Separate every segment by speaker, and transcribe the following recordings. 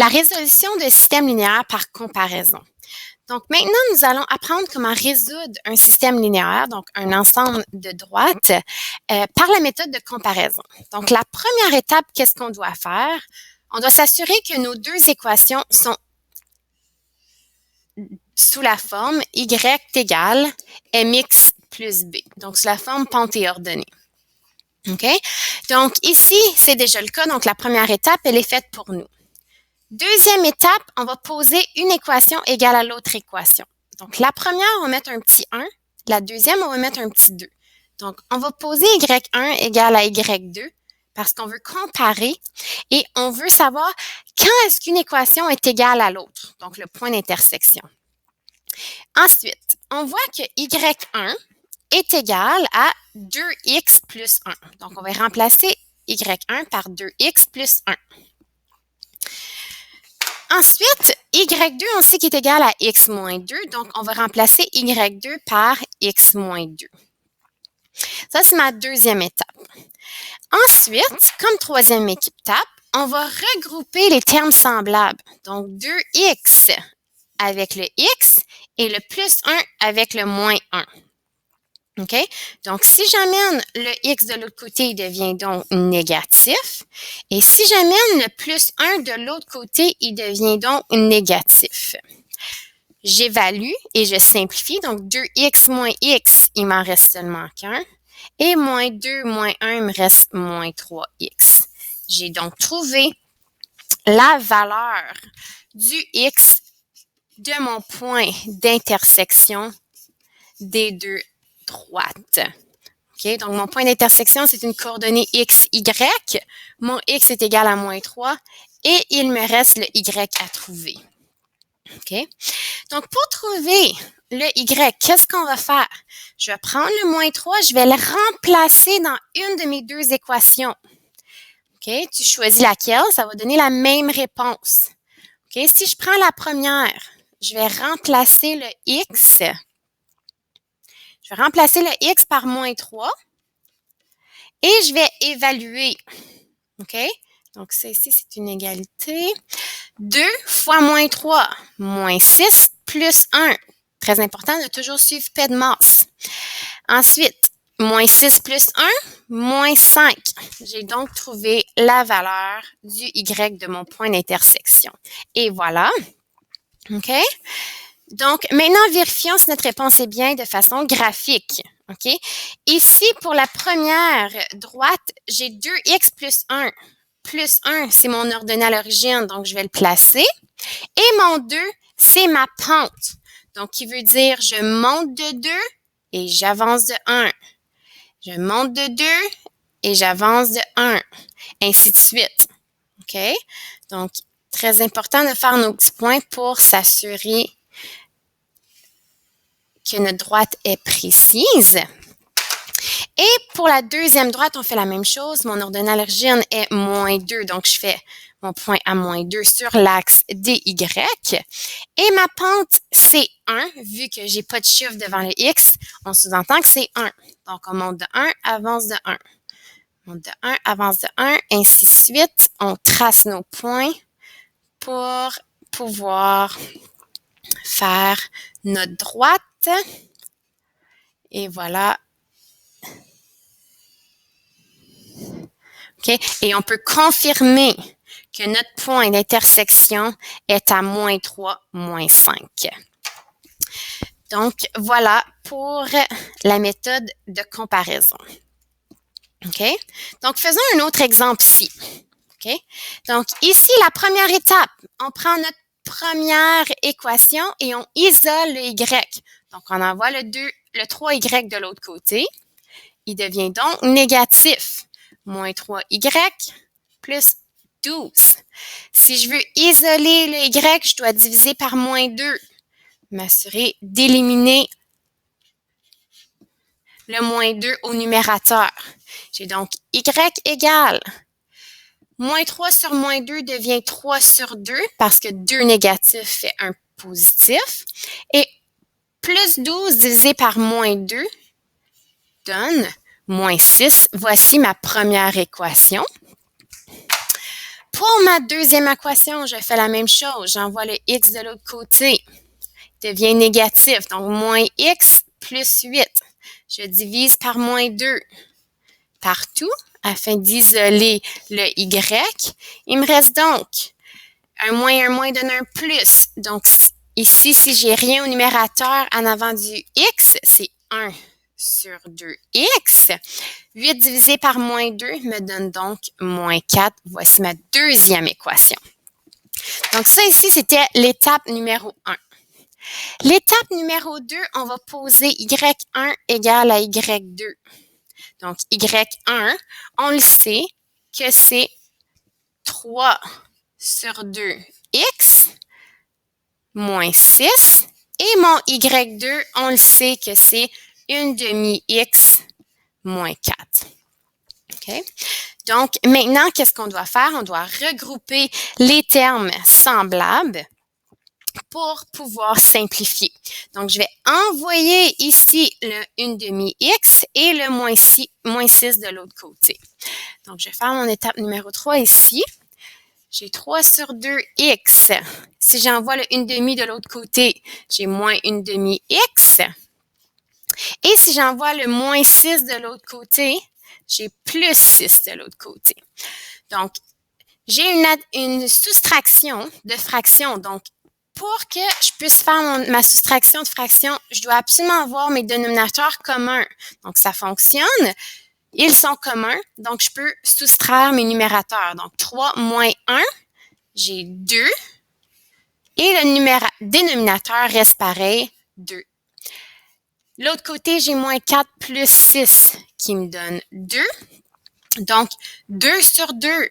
Speaker 1: la résolution de systèmes linéaires par comparaison. Donc, maintenant, nous allons apprendre comment résoudre un système linéaire, donc un ensemble de droites, par la méthode de comparaison. Donc, la première étape, qu'est-ce qu'on doit faire? On doit s'assurer que nos deux équations sont sous la forme y égale mx plus b, donc sous la forme panthéordonnée. OK? Donc, ici, c'est déjà le cas. Donc, la première étape, elle est faite pour nous. Deuxième étape, on va poser une équation égale à l'autre équation. Donc, la première, on va mettre un petit 1. La deuxième, on va mettre un petit 2. Donc, on va poser y1 égale à y2 parce qu'on veut comparer et on veut savoir quand est-ce qu'une équation est égale à l'autre, donc le point d'intersection. Ensuite, on voit que y1 est égal à 2x plus 1. Donc, on va remplacer y1 par 2x plus 1. Ensuite, y2, on sait qu'il est égal à x moins 2, donc on va remplacer y2 par x moins 2. Ça, c'est ma deuxième étape. Ensuite, comme troisième étape, on va regrouper les termes semblables. Donc, 2x avec le x et le plus 1 avec le moins 1. OK? Donc, si j'amène le x de l'autre côté, il devient donc négatif. Et si j'amène le plus 1 de l'autre côté, il devient donc négatif. J'évalue et je simplifie. Donc, 2x moins x, il m'en reste seulement qu'un. Et moins 2 moins 1, il me reste moins 3x. J'ai donc trouvé la valeur du x de mon point d'intersection des deux droite. OK? Donc, mon point d'intersection, c'est une coordonnée x, y. Mon x est égal à moins 3 et il me reste le y à trouver. OK? Donc, pour trouver le y, qu'est-ce qu'on va faire? Je vais prendre le moins 3, je vais le remplacer dans une de mes deux équations. OK? Tu choisis laquelle, ça va donner la même réponse. OK? Si je prends la première, je vais remplacer le x. Je vais remplacer le x par moins 3 et je vais évaluer. OK? Donc, ça ici, c'est une égalité. 2 fois moins 3, moins 6 plus 1. Très important de toujours suivre P de masse. Ensuite, moins 6 plus 1, moins 5. J'ai donc trouvé la valeur du y de mon point d'intersection. Et voilà. OK? Donc, maintenant, vérifions si notre réponse est bien de façon graphique. OK? Ici, pour la première droite, j'ai 2x plus 1. Plus 1, c'est mon ordonnée à l'origine, donc je vais le placer. Et mon 2, c'est ma pente. Donc, qui veut dire je monte de 2 et j'avance de 1. Je monte de 2 et j'avance de 1. Ainsi de suite. OK? Donc, très important de faire nos petits points pour s'assurer que notre droite est précise. Et pour la deuxième droite, on fait la même chose. Mon ordonnée à l'origine est moins 2, donc je fais mon point à moins 2 sur l'axe DY. Et ma pente, c'est 1, vu que j'ai pas de chiffre devant le X, on sous-entend que c'est 1. Donc, on monte de 1, avance de 1. On monte de 1, avance de 1, ainsi de suite. On trace nos points pour pouvoir faire notre droite. Et voilà. OK? Et on peut confirmer que notre point d'intersection est à moins 3, moins 5. Donc, voilà pour la méthode de comparaison. OK? Donc, faisons un autre exemple ici. OK? Donc, ici, la première étape, on prend notre première équation et on isole le y. Donc, on envoie le 3y de l'autre côté. Il devient donc négatif. Moins 3y plus 12. Si je veux isoler le y, je dois diviser par moins 2. M'assurer d'éliminer le moins 2 au numérateur. J'ai donc y égale moins 3 sur moins 2 devient 3 sur 2 parce que 2 négatifs fait 1 positif. Et plus 12 divisé par moins 2 donne moins 6. Voici ma première équation. Pour ma deuxième équation, je fais la même chose. J'envoie le x de l'autre côté. Il devient négatif. Donc, moins x plus 8. Je divise par moins 2 partout afin d'isoler le y. Il me reste donc un moins donne un plus. Donc, ici, si j'ai rien au numérateur en avant du x, c'est 1 sur 2x. 8 divisé par moins 2 me donne donc moins 4. Voici ma deuxième équation. Donc, ça ici, c'était l'étape numéro 1. L'étape numéro 2, on va poser y1 égale à y2. Donc, y1, on le sait que c'est 3 sur 2x moins 6. Et mon y2, on le sait que c'est une demi-x moins 4. OK? Donc, maintenant, qu'est-ce qu'on doit faire? On doit regrouper les termes semblables pour pouvoir simplifier. Donc, je vais envoyer ici le 1 demi-x et le moins 6 de l'autre côté. Donc, je vais faire mon étape numéro 3 ici. J'ai 3 sur 2x. Si j'envoie le 1 demi de l'autre côté, j'ai moins 1 demi-x. Et si j'envoie le moins 6 de l'autre côté, j'ai plus 6 de l'autre côté. Donc, j'ai une soustraction de fractions. Donc, pour que je puisse faire ma soustraction de fractions, je dois absolument avoir mes dénominateurs communs. Donc, ça fonctionne. Ils sont communs. Donc, je peux soustraire mes numérateurs. Donc, 3 moins 1, j'ai 2. Et le dénominateur reste pareil, 2. L'autre côté, j'ai moins 4 plus 6 qui me donne 2. Donc, 2 sur 2,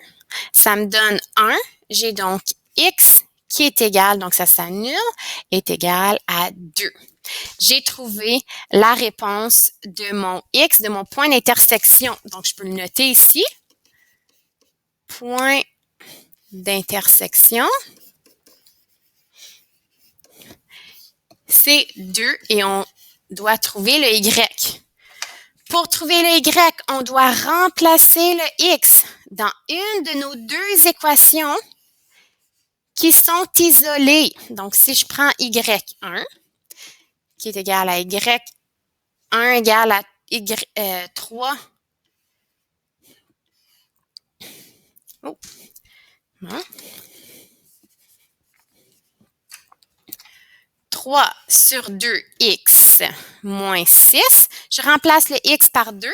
Speaker 1: ça me donne 1. J'ai donc x qui est égal, donc ça s'annule, est égal à 2. J'ai trouvé la réponse de mon x, de mon point d'intersection. Donc, je peux le noter ici. Point d'intersection. C'est 2 et on doit trouver le y. Pour trouver le y, on doit remplacer le x dans une de nos deux équations qui sont isolées. Donc, si je prends y1, qui est égal à y1 égale à 3. Oh. Bon. 3 sur 2x moins 6. Je remplace le x par 2.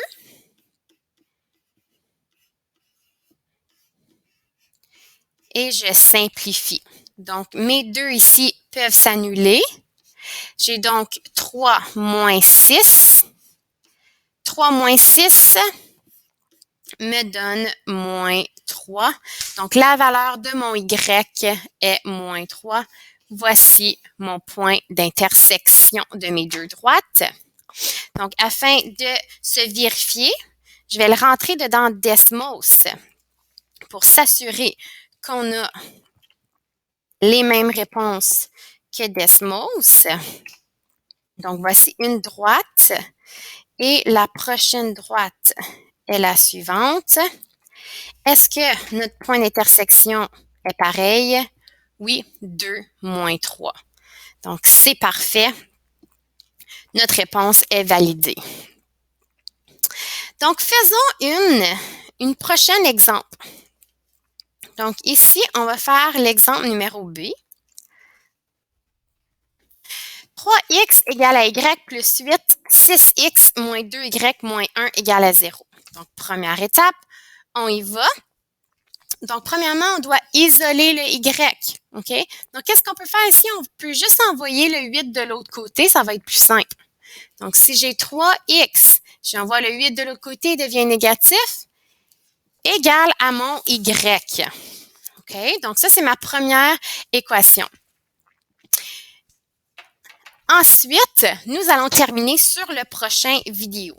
Speaker 1: Et je simplifie. Donc, mes 2 ici peuvent s'annuler. J'ai donc 3 moins 6. 3 moins 6 me donne moins 3. Donc, la valeur de mon y est moins 3. Voici mon point d'intersection de mes deux droites. Donc, afin de se vérifier, je vais le rentrer dedans Desmos pour s'assurer qu'on a les mêmes réponses que Desmos. Donc, voici une droite et la prochaine droite est la suivante. Est-ce que notre point d'intersection est pareil? Oui, 2 moins 3. Donc, c'est parfait. Notre réponse est validée. Donc, faisons une prochaine exemple. Donc, ici, on va faire l'exemple numéro B. 3x égale à y plus 8, 6x moins 2y moins 1 égale à 0. Donc, première étape, on y va. Donc, premièrement, on doit isoler le y. OK? Donc, qu'est-ce qu'on peut faire ici? On peut juste envoyer le 8 de l'autre côté. Ça va être plus simple. Donc, si j'ai 3x, j'envoie le 8 de l'autre côté, il devient négatif, égal à mon y. OK? Donc, ça, c'est ma première équation. Ensuite, nous allons terminer sur le prochain vidéo.